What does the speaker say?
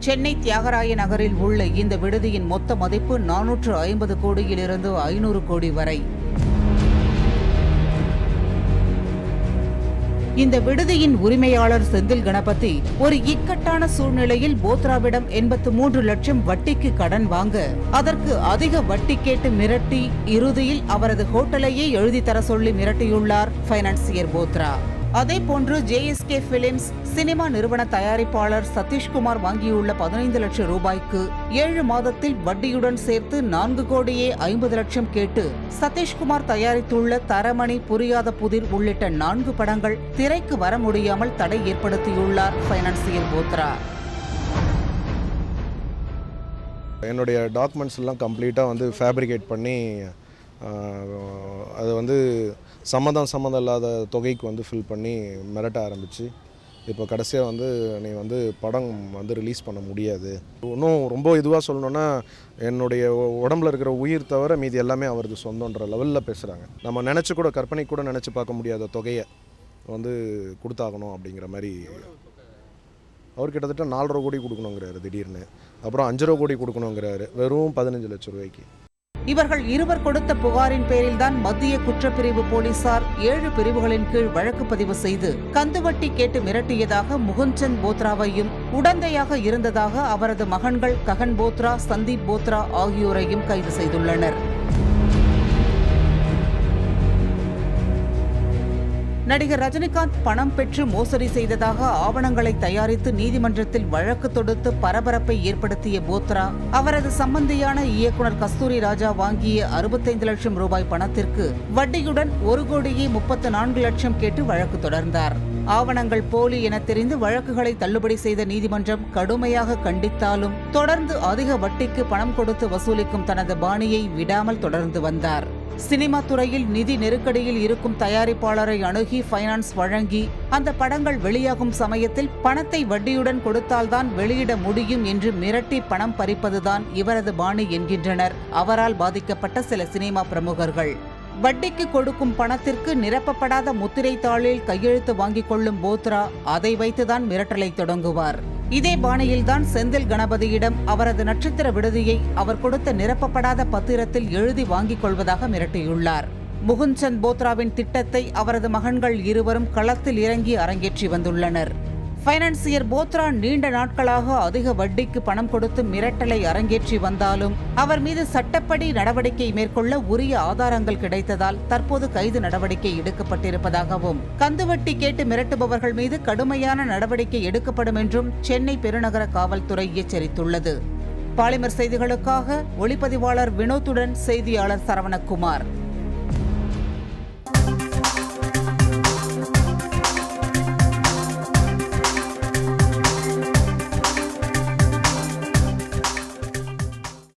சென்னை தியாகராய நகரில் உள்ள இந்த விடுதியின் மொத்த மதிப்பு 450 கோடியிலிருந்து 500 கோடி வரை. இந்த விடுதியின் உரிமையாளர் செந்தில் கணபதி ஒரு இக்கட்டான சூழ்நிலையில் போத்ராவிடம் 83 லட்சம் வட்டிக்கு கடன் வாங்க அதற்கு அதிக வட்டி கேட்டு மிரட்டி இறுதியில் அவரது ஹோட்டலையே எழுதி தர சொல்லி மிரட்டியுள்ளார் பைனான்சியர் போத்ரா. அதேபோன்று JSK பிலிம்ஸ் சினிமா நிறுவன தயாரிப்பாளர் சதீஷ்குமார் வாங்கியுள்ள 15 லட்சம் ரூபாய்க்கு 7 மாதத்தில் வட்டியுடன் சேர்த்து 4 கோடியே 50 லட்சம் கேட்டு சதீஷ்குமார் தயாரித்துள்ள தரமணி, புரியாத புதிர் உள்ளிட்ட 4 படங்கள் திரைக்கு வர முடியாமல் தடை ஏற்படுத்தியுள்ளார் பைனான்சியர் போத்ரா. என்னுடைய டாக்குமெண்ட்ஸ் எல்லாம் கம்ப்ளீட்டாக ஃபேப்ரிகேட் பண்ணி அது சம்மந்தம் இல்லாத தொகைக்கு ஃபில் பண்ணி மிரட்ட ஆரம்பிச்சு இப்போ கடைசியாக நீ படம் ரிலீஸ் பண்ண முடியாது. இன்னும் ரொம்ப இதுவாக சொல்லணுன்னா என்னுடைய உடம்புல இருக்கிற உயிர் தவிர மீதி எல்லாமே அவரது சொந்தன்ற லெவலில் பேசுகிறாங்க. நம்ம நினச்சி கூட கற்பனை கூட நினச்சி பார்க்க முடியாத தொகையை கொடுத்தாகணும் அப்படிங்கிற மாதிரி. அவர் கிட்டத்தட்ட 4.5 கோடி கொடுக்கணுங்கிறாரு திடீர்னு, அப்புறம் 5.5 கோடி கொடுக்கணுங்கிறாரு வெறும் 15 லட்சம் ரூபாய்க்கு. இவர்கள் இருவர் கொடுத்த புகாரின் பேரில்தான் மத்திய குற்றப்பிரிவு போலீசார் 7 பிரிவுகளின் கீழ் வழக்கு பதிவு செய்து கந்துவட்டி கேட்டு மிரட்டியதாக முகுந்த்சந்த் போத்ராவையும் உடந்தையாக இருந்ததாக அவரது மகன்கள் ககன் போத்ரா, சந்தீப் போத்ரா ஆகியோரையும் கைது செய்துள்ளனர். நடிகர் ரஜினிகாந்த் பணம் பெற்று மோசடி செய்ததாக ஆவணங்களை தயாரித்து நீதிமன்றத்தில் வழக்கு தொடுத்து பரபரப்பை ஏற்படுத்திய போத்ரா அவரது சம்பந்தியான இயக்குனர் கஸ்தூரி ராஜா வாங்கிய 65 லட்சம் ரூபாய் பணத்திற்கு வட்டியுடன் 1 கோடியே 34 லட்சம் கேட்டு வழக்கு தொடர்ந்தார். ஆவணங்கள் போலி என தெரிந்து வழக்குகளை தள்ளுபடி செய்த நீதிமன்றம் கடுமையாக கண்டித்தாலும் தொடர்ந்து அதிக வட்டிக்கு பணம் கொடுத்து வசூலிக்கும் தனது பாணியை விடாமல் தொடர்ந்து வந்தார். சினிமா துறையில் நிதி நெருக்கடியில் இருக்கும் தயாரிப்பாளரை அணுகி ஃபைனான்ஸ் வழங்கி அந்த படங்கள் வெளியாகும் சமயத்தில் பணத்தை வட்டியுடன் கொடுத்தால்தான் வெளியிட முடியும் என்று மிரட்டி பணம் பறிப்பதுதான் இவரது பாணி என்கின்றனர் அவரால் பாதிக்கப்பட்ட சில சினிமா பிரமுகர்கள். வட்டிக்கு கொடுக்கும் பணத்திற்கு நிரப்பப்படாத முத்திரை தாளில் கையெழுத்து வாங்கிக் கொள்ளும் போத்ரா அதை வைத்துதான் மிரட்டலை தொடங்குவார். இதே பாணியில்தான் செந்தில் கணபதியிடம் அவரது நட்சத்திர விடுதியை அவர் கொடுத்த நிரப்பப்படாத பத்திரத்தில் எழுதி வாங்கிக் கொள்வதாக மிரட்டியுள்ளார். முகுந்த்சந்த் போத்ராவின் திட்டத்தை அவரது மகன்கள் இருவரும் களத்தில் இறங்கி அரங்கேற்றி வந்துள்ளனர். பைனான்சியர் போத்ரா நீண்ட நாட்களாக அதிக வட்டிக்கு பணம் கொடுத்து மிரட்டலை அரங்கேற்றி வந்தாலும் அவர் மீது சட்டப்படி நடவடிக்கை மேற்கொள்ள உரிய ஆதாரங்கள் கிடைத்ததால் தற்போது கைது நடவடிக்கை எடுக்கப்பட்டிருப்பதாகவும் கந்துவட்டி கேட்டு மிரட்டுபவர்கள் மீது கடுமையான நடவடிக்கை எடுக்கப்படும் என்றும் சென்னை பெருநகர காவல்துறை எச்சரித்துள்ளது. பாலிமர் செய்திகளுக்காக ஒளிப்பதிவாளர் வினோத்துடன் செய்தியாளர் சரவணகுமார்.